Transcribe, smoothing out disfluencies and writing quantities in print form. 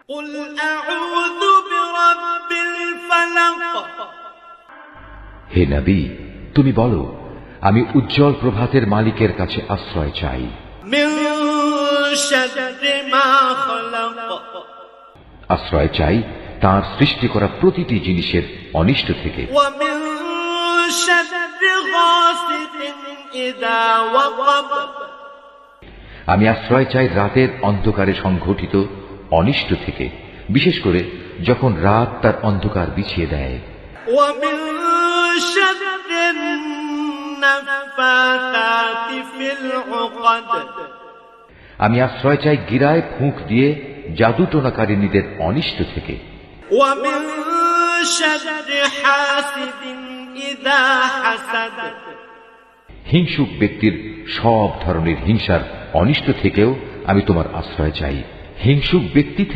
قل أعوذ برب الفلق হে নবী, তুমি বলো, আমি উজ্জ্বল প্রভাতের মালিকের কাছে আশ্রয় চাই من شر ما خلق আশ্রয় চাই তার সৃষ্টি করা প্রতিটি জিনিসের অনিষ্ট থেকে ومن شر غاسق إذا وقب আমি আশ্রয় চাই রাতের অন্ধকারে সংঘটিত অনিষ্ট থেকে, বিশেষ করে যখন রাত তার অন্ধকার বিছিয়ে দেয়। ومن شر النفاثات في العقد আমি আশ্রয় চাই গিরায় ফুঁক দিয়ে জাদু টোনাকারিনীদের অনিষ্ট থেকে। ومن شر حاسد إذا حسد হিংসুক ব্যক্তির সব ধরনের হিংসার অনিষ্ট থেকেও আমি তোমার আশ্রয় চাই। হিংসুক ব্যক্তি থেকে